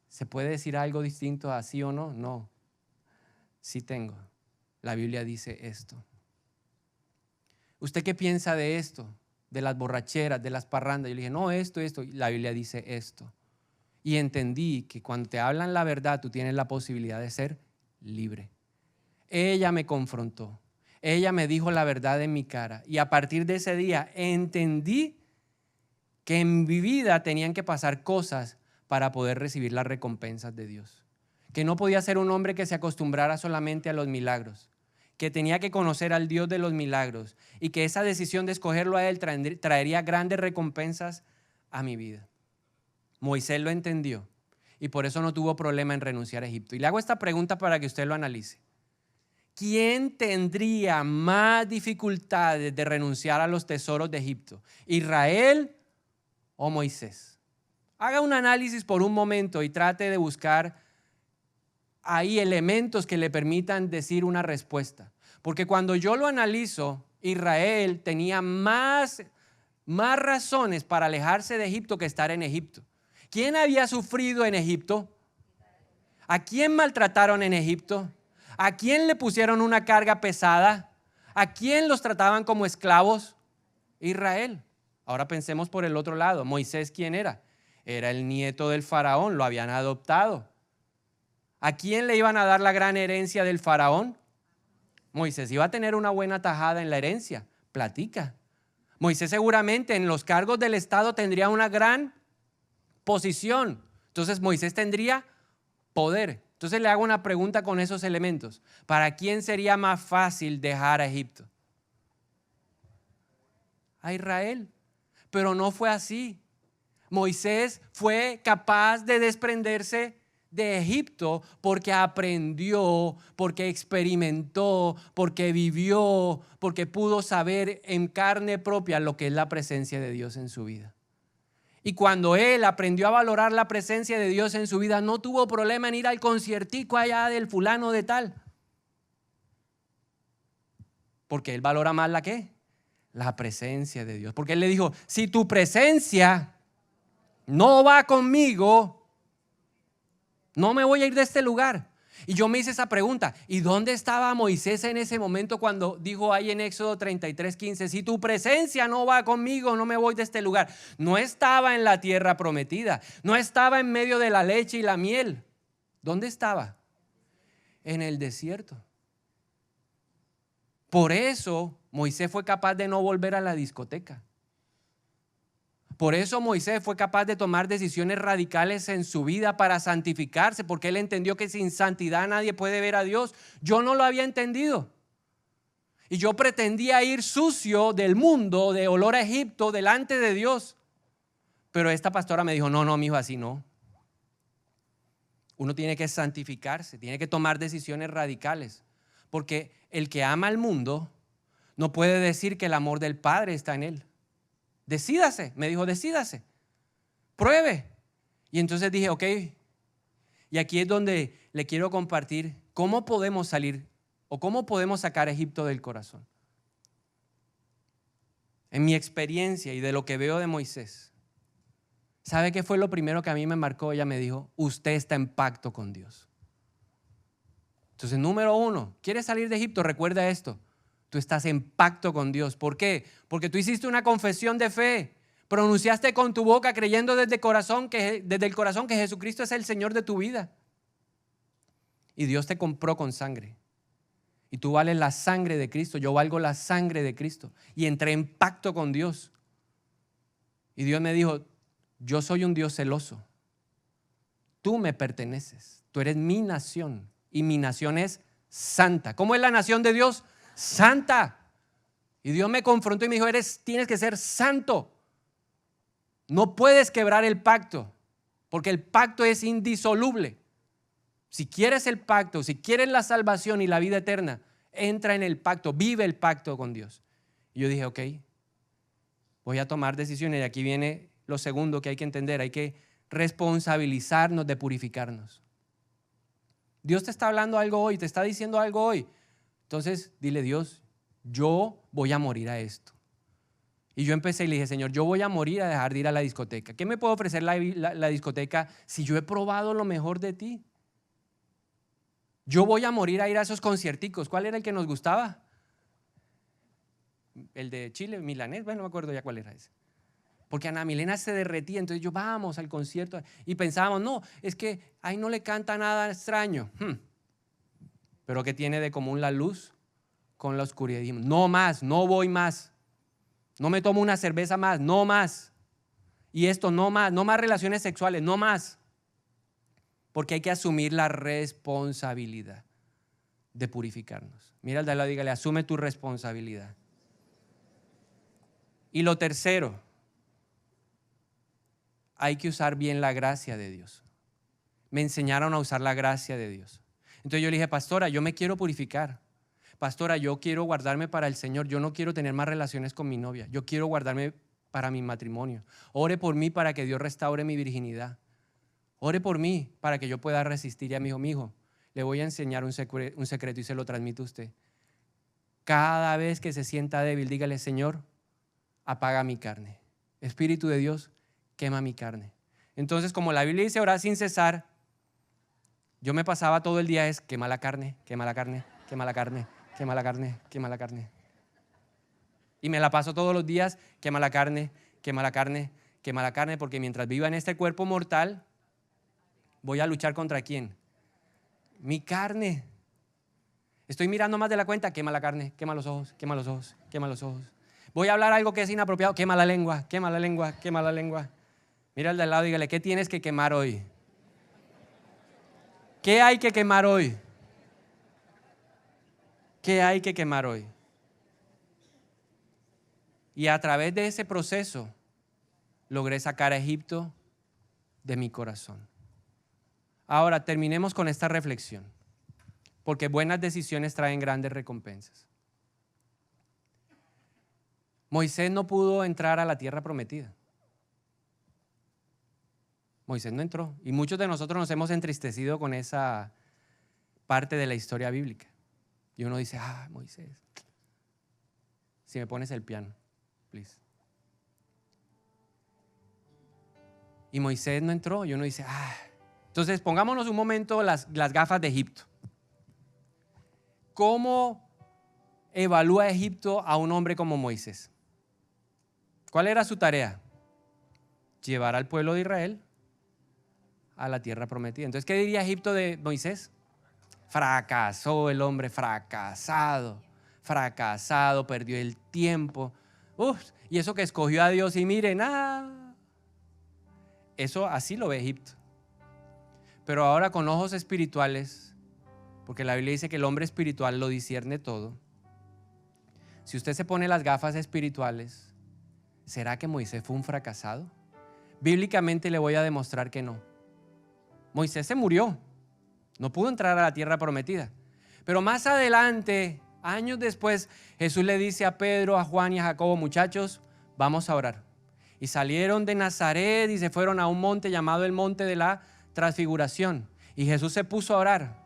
Speaker 1: ¿Se puede decir algo distinto a sí o no? No. Sí tengo. La Biblia dice esto. ¿Usted qué piensa de esto? De las borracheras, de las parrandas. Yo le dije, no, esto. Y la Biblia dice esto. Y entendí que cuando te hablan la verdad, tú tienes la posibilidad de ser libre. Ella me confrontó. Ella me dijo la verdad en mi cara. Y a partir de ese día entendí que en mi vida tenían que pasar cosas para poder recibir las recompensas de Dios. Que no podía ser un hombre que se acostumbrara solamente a los milagros. Que tenía que conocer al Dios de los milagros. Y que esa decisión de escogerlo a Él traería grandes recompensas a mi vida. Moisés lo entendió. Y por eso no tuvo problema en renunciar a Egipto. Y le hago esta pregunta para que usted lo analice. ¿Quién tendría más dificultades de renunciar a los tesoros de Egipto? ¿Israel o Moisés? Haga un análisis por un momento y trate de buscar ahí elementos que le permitan decir una respuesta. Porque cuando yo lo analizo, Israel tenía más razones para alejarse de Egipto que estar en Egipto. ¿Quién había sufrido en Egipto? ¿A quién maltrataron en Egipto? ¿A quién le pusieron una carga pesada? ¿A quién los trataban como esclavos? Israel. Ahora pensemos por el otro lado. Moisés, ¿quién era? Era el nieto del faraón, lo habían adoptado. ¿A quién le iban a dar la gran herencia del faraón? Moisés iba a tener una buena tajada en la herencia. Platica. Moisés seguramente en los cargos del Estado tendría una gran posición. Entonces Moisés tendría poder. Entonces le hago una pregunta con esos elementos. ¿Para quién sería más fácil dejar a Egipto? A Israel. Pero no fue así. Moisés fue capaz de desprenderse de Egipto porque aprendió, porque experimentó, porque vivió, porque pudo saber en carne propia lo que es la presencia de Dios en su vida. Y cuando él aprendió a valorar la presencia de Dios en su vida, no tuvo problema en ir al conciertico allá del fulano de tal. Porque él valora más la ¿qué? La presencia de Dios. Porque él le dijo, si tu presencia no va conmigo, no me voy a ir de este lugar. Y yo me hice esa pregunta, ¿y dónde estaba Moisés en ese momento cuando dijo ahí en Éxodo 33:15, si tu presencia no va conmigo, no me voy de este lugar? No estaba en la tierra prometida, no estaba en medio de la leche y la miel. ¿Dónde estaba? En el desierto. Por eso Moisés fue capaz de no volver a la discoteca. Por eso Moisés fue capaz de tomar decisiones radicales en su vida para santificarse, porque él entendió que sin santidad nadie puede ver a Dios. Yo no lo había entendido. Y yo pretendía ir sucio del mundo, de olor a Egipto, delante de Dios. Pero esta pastora me dijo, no, mijo, así no. Uno tiene que santificarse, tiene que tomar decisiones radicales. Porque el que ama al mundo no puede decir que el amor del Padre está en él. Decídase, me dijo, decídase, pruebe. Y entonces dije, ok, y aquí es donde le quiero compartir cómo podemos salir o cómo podemos sacar a Egipto del corazón. En mi experiencia y de lo que veo de Moisés, ¿sabe qué fue lo primero que a mí me marcó? Ella me dijo, usted está en pacto con Dios. Entonces, número 1, ¿quieres salir de Egipto? Recuerda esto. Tú estás en pacto con Dios. ¿Por qué? Porque tú hiciste una confesión de fe. Pronunciaste con tu boca creyendo desde el corazón que Jesucristo es el Señor de tu vida. Y Dios te compró con sangre. Y tú vales la sangre de Cristo. Yo valgo la sangre de Cristo. Y entré en pacto con Dios. Y Dios me dijo, yo soy un Dios celoso. Tú me perteneces. Tú eres mi nación. Y mi nación es santa. ¿Cómo es la nación de Dios? Santa. Y Dios me confrontó y me dijo, tienes que ser santo. No puedes quebrar el pacto, porque el pacto es indisoluble. Si quieres el pacto, si quieres la salvación y la vida eterna, entra en el pacto, vive el pacto con Dios. Y yo dije, ok, voy a tomar decisiones. Y aquí viene lo segundo que hay que entender, hay que responsabilizarnos de purificarnos. Dios te está hablando algo hoy, te está diciendo algo hoy. Entonces, dile, Dios, yo voy a morir a esto. Y yo empecé y le dije, Señor, yo voy a morir a dejar de ir a la discoteca. ¿Qué me puede ofrecer la discoteca si yo he probado lo mejor de ti? Yo voy a morir a ir a esos concierticos. ¿Cuál era el que nos gustaba? El de Chile, Milanés, bueno, no me acuerdo ya cuál era ese. Porque Ana Milena se derretía, entonces yo vamos al concierto y pensábamos, no, es que ahí no le canta nada extraño. Pero ¿qué tiene de común la luz con la oscuridad? Dijimos, no más, no voy más. No me tomo una cerveza más, no más. Y esto no más, no más relaciones sexuales, no más. Porque hay que asumir la responsabilidad de purificarnos. Mira al de al lado, dígale, asume tu responsabilidad. Y lo tercero, hay que usar bien la gracia de Dios. Me enseñaron a usar la gracia de Dios. Entonces yo le dije, pastora, yo me quiero purificar. Pastora, yo quiero guardarme para el Señor. Yo no quiero tener más relaciones con mi novia. Yo quiero guardarme para mi matrimonio. Ore por mí para que Dios restaure mi virginidad. Ore por mí para que yo pueda resistir. Y a mi hijo, le voy a enseñar un secreto y se lo transmito a usted. Cada vez que se sienta débil, dígale, Señor, apaga mi carne. Espíritu de Dios, quema mi carne. Entonces, como la Biblia dice orar sin cesar, yo me pasaba todo el día quema la carne, quema la carne, quema la carne, quema la carne, quema la carne. Y me la paso todos los días, quema la carne, quema la carne, quema la carne, porque mientras viva en este cuerpo mortal, voy a luchar contra ¿quién? Mi carne. Estoy mirando más de la cuenta, quema la carne, quema los ojos, quema los ojos, quema los ojos. Voy a hablar algo que es inapropiado, quema la lengua, quema la lengua, quema la lengua. Mira al de al lado y dígale, ¿qué tienes que quemar hoy? ¿Qué hay que quemar hoy? ¿Qué hay que quemar hoy? Y a través de ese proceso logré sacar a Egipto de mi corazón. Ahora terminemos con esta reflexión, porque buenas decisiones traen grandes recompensas. Moisés no pudo entrar a la tierra prometida. Moisés no entró. Y muchos de nosotros nos hemos entristecido con esa parte de la historia bíblica. Y uno dice, Moisés, si me pones el piano, please. Y Moisés no entró. Y uno dice, Entonces pongámonos un momento las gafas de Egipto. ¿Cómo evalúa Egipto a un hombre como Moisés? ¿Cuál era su tarea? Llevar al pueblo de Israel a la tierra prometida. Entonces, ¿qué diría Egipto de Moisés? Fracasó el hombre, fracasado, perdió el tiempo. Y eso que escogió a Dios y miren, eso así lo ve Egipto. Pero ahora con ojos espirituales, porque la Biblia dice que el hombre espiritual lo discierne todo. Si usted se pone las gafas espirituales, ¿será que Moisés fue un fracasado? Bíblicamente le voy a demostrar que no. Moisés se murió, no pudo entrar a la tierra prometida. Pero más adelante, años después, Jesús le dice a Pedro, a Juan y a Jacobo, muchachos, vamos a orar. Y salieron de Nazaret y se fueron a un monte llamado el monte de la Transfiguración. Y Jesús se puso a orar.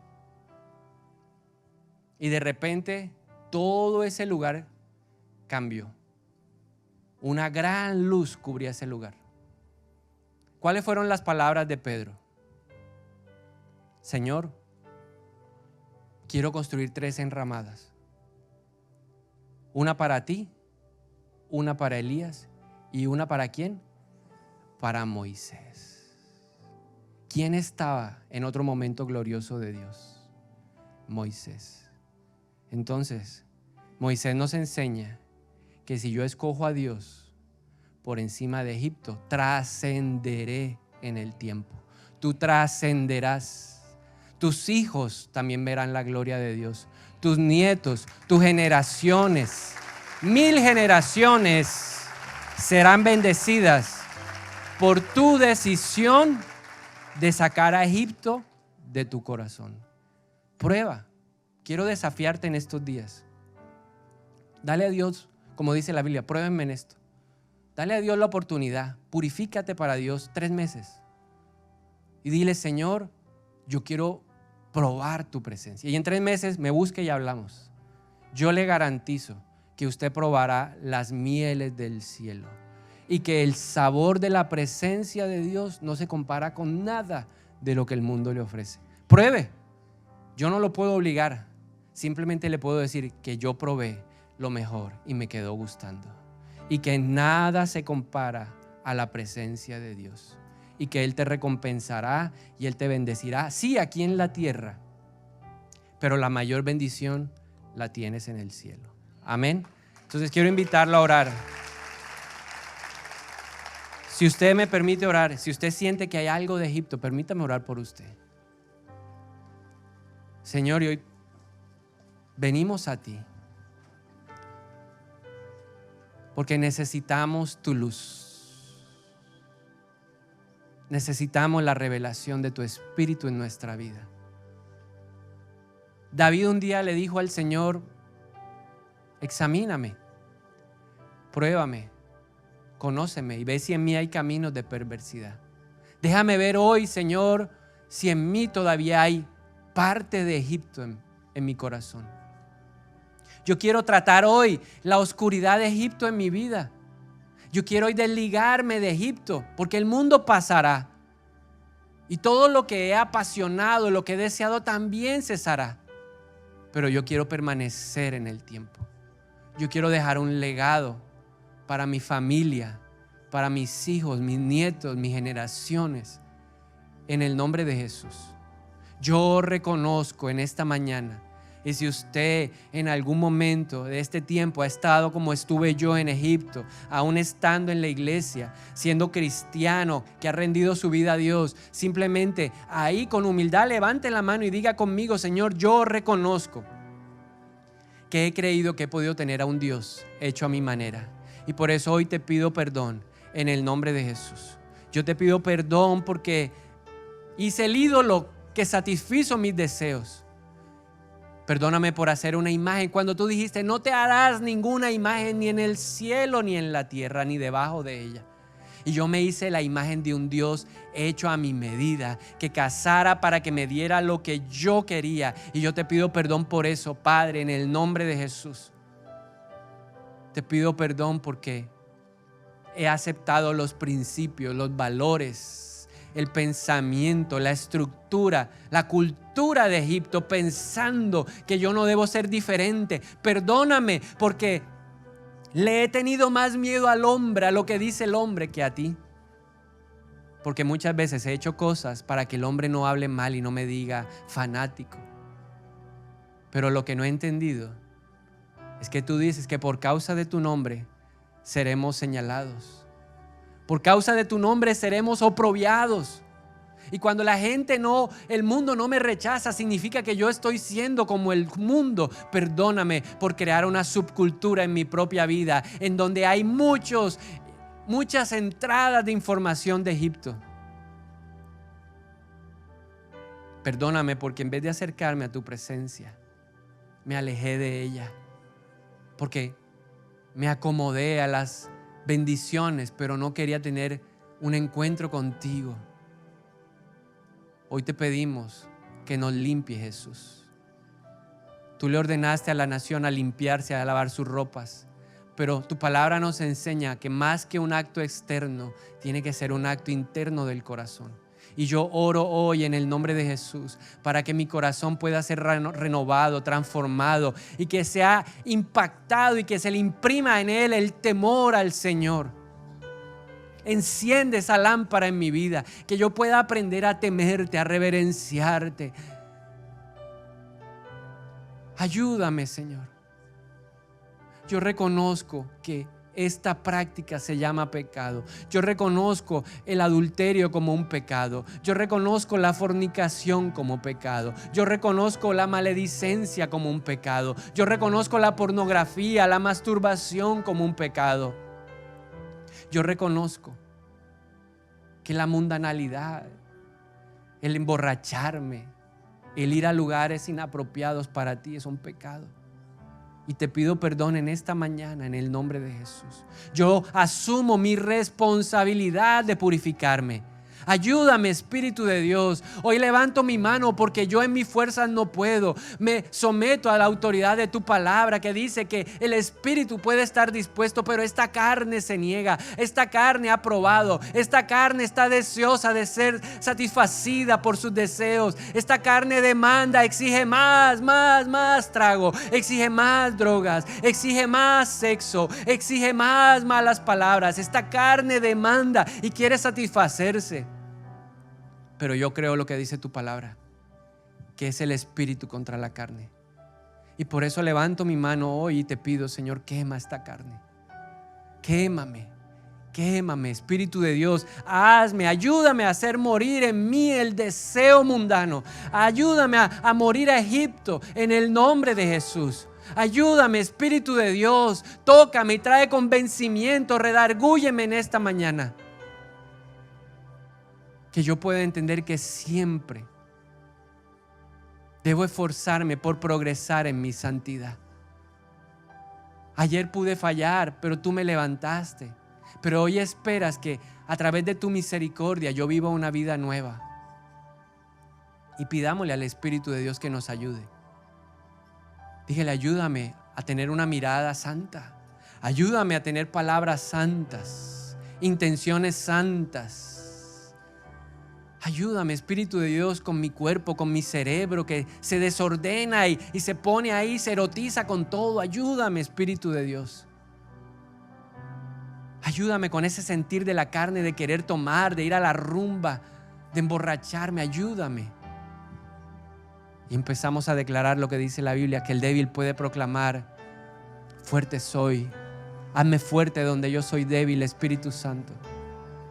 Speaker 1: Y de repente todo ese lugar cambió. Una gran luz cubría ese lugar. ¿Cuáles fueron las palabras de Pedro? Señor, quiero construir 3 enramadas. Una para ti, una para Elías y una para ¿quién? Para Moisés. ¿Quién estaba en otro momento glorioso de Dios? Moisés. Entonces, Moisés nos enseña que si yo escojo a Dios por encima de Egipto, trascenderé en el tiempo. Tú trascenderás. Tus hijos también verán la gloria de Dios. Tus nietos, tus generaciones, 1000 generaciones serán bendecidas por tu decisión de sacar a Egipto de tu corazón. Prueba. Quiero desafiarte en estos días. Dale a Dios, como dice la Biblia, pruébenme en esto. Dale a Dios la oportunidad. Purifícate para Dios 3 meses. Y dile, Señor, yo quiero probar tu presencia. Y en 3 meses me busque y hablamos. Yo le garantizo que usted probará las mieles del cielo. Y que el sabor de la presencia de Dios no se compara con nada de lo que el mundo le ofrece. Pruebe. Yo no lo puedo obligar. Simplemente le puedo decir que yo probé lo mejor y me quedó gustando. Y que nada se compara a la presencia de Dios. Y que Él te recompensará y Él te bendecirá. Sí, aquí en la tierra. Pero la mayor bendición la tienes en el cielo. Amén. Entonces quiero invitarlo a orar. Si usted me permite orar, si usted siente que hay algo de Egipto, permítame orar por usted. Señor, y hoy venimos a ti porque necesitamos tu luz. Necesitamos la revelación de tu Espíritu en nuestra vida. David un día le dijo al Señor, examíname, pruébame, conóceme y ve si en mí hay caminos de perversidad. Déjame ver hoy, Señor, si en mí todavía hay parte de Egipto en mi corazón. Yo quiero tratar hoy la oscuridad de Egipto en mi vida. Yo quiero hoy desligarme de Egipto, porque el mundo pasará. Y todo lo que he apasionado, lo que he deseado también cesará. Pero yo quiero permanecer en el tiempo. Yo quiero dejar un legado para mi familia, para mis hijos, mis nietos, mis generaciones. En el nombre de Jesús. Yo reconozco en esta mañana, y si usted en algún momento de este tiempo ha estado como estuve yo en Egipto, aún estando en la iglesia, siendo cristiano, que ha rendido su vida a Dios, simplemente ahí con humildad levante la mano y diga conmigo, Señor, yo reconozco que he creído que he podido tener a un Dios hecho a mi manera. Y por eso hoy te pido perdón en el nombre de Jesús. Yo te pido perdón porque hice el ídolo que satisfizo mis deseos. Perdóname por hacer una imagen cuando tú dijiste: no te harás ninguna imagen ni en el cielo, ni en la tierra, ni debajo de ella. Y yo me hice la imagen de un Dios hecho a mi medida, que cazara para que me diera lo que yo quería. Y yo te pido perdón por eso, Padre, en el nombre de Jesús. Te pido perdón porque he aceptado los principios, los valores, el pensamiento, la estructura, la cultura de Egipto, pensando que yo no debo ser diferente. Perdóname porque le he tenido más miedo al hombre, a lo que dice el hombre, que a ti. Porque muchas veces he hecho cosas para que el hombre no hable mal y no me diga fanático. Pero lo que no he entendido es que tú dices que por causa de tu nombre seremos señalados. Por causa de tu nombre seremos oprobiados. Y cuando la gente el mundo no me rechaza, significa que yo estoy siendo como el mundo. Perdóname por crear una subcultura en mi propia vida, en donde hay muchas entradas de información de Egipto. Perdóname porque en vez de acercarme a tu presencia, me alejé de ella. Porque me acomodé a las bendiciones, pero no quería tener un encuentro contigo. Hoy te pedimos que nos limpie, Jesús. Tú le ordenaste a la nación a limpiarse, a lavar sus ropas, pero tu palabra nos enseña que más que un acto externo, tiene que ser un acto interno del corazón. Y yo oro hoy en el nombre de Jesús para que mi corazón pueda ser renovado, transformado, y que sea impactado y que se le imprima en él el temor al Señor. Enciende esa lámpara en mi vida, que yo pueda aprender a temerte, a reverenciarte. Ayúdame, Señor. Yo reconozco que esta práctica se llama pecado. Yo reconozco el adulterio como un pecado. Yo reconozco la fornicación como pecado. Yo reconozco la maledicencia como un pecado. Yo reconozco la pornografía, la masturbación como un pecado. Yo reconozco que la mundanalidad, el emborracharme, el ir a lugares inapropiados para ti es un pecado. Y te pido perdón en esta mañana en el nombre de Jesús. Yo asumo mi responsabilidad de purificarme. Ayúdame, Espíritu de Dios. Hoy levanto mi mano porque yo en mis fuerzas no puedo. Me someto a la autoridad de tu palabra, que dice que el Espíritu puede estar dispuesto, pero esta carne se niega. Esta carne ha probado. Esta carne está deseosa de ser satisfacida por sus deseos. Esta carne demanda, exige más trago, exige más drogas, exige más sexo, exige más malas palabras. Esta carne demanda y quiere satisfacerse. Pero yo creo lo que dice tu palabra, que es el espíritu contra la carne. Y por eso levanto mi mano hoy y te pido, Señor, quema esta carne. Quémame, Espíritu de Dios. Ayúdame a hacer morir en mí el deseo mundano. Ayúdame a morir a Egipto en el nombre de Jesús. Ayúdame, Espíritu de Dios. Tócame y trae convencimiento. Redargúyeme en esta mañana. Que yo pueda entender que siempre debo esforzarme por progresar en mi santidad. Ayer pude fallar, pero tú me levantaste. Pero hoy esperas que a través de tu misericordia yo viva una vida nueva. Y pidámosle al Espíritu de Dios que nos ayude. Dígale: ayúdame a tener una mirada santa. Ayúdame a tener palabras santas, intenciones santas. Ayúdame, Espíritu de Dios, con mi cuerpo, con mi cerebro que se desordena y se pone ahí, se erotiza con todo. Ayúdame, Espíritu de Dios. Ayúdame con ese sentir de la carne, de querer tomar, de ir a la rumba, de emborracharme. Ayúdame. Y empezamos a declarar lo que dice la Biblia, que el débil puede proclamar: fuerte soy. Hazme fuerte donde yo soy débil, Espíritu Santo.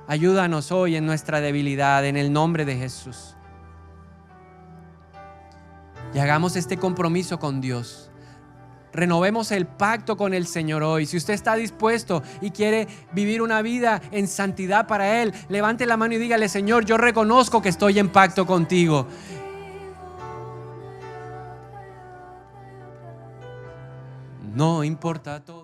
Speaker 1: Ayúdanos hoy en nuestra debilidad, en el nombre de Jesús. Y hagamos este compromiso con Dios. Renovemos el pacto con el Señor hoy. Si usted está dispuesto y quiere vivir una vida en santidad para Él, levante la mano y dígale: Señor, yo reconozco que estoy en pacto contigo. No importa todo.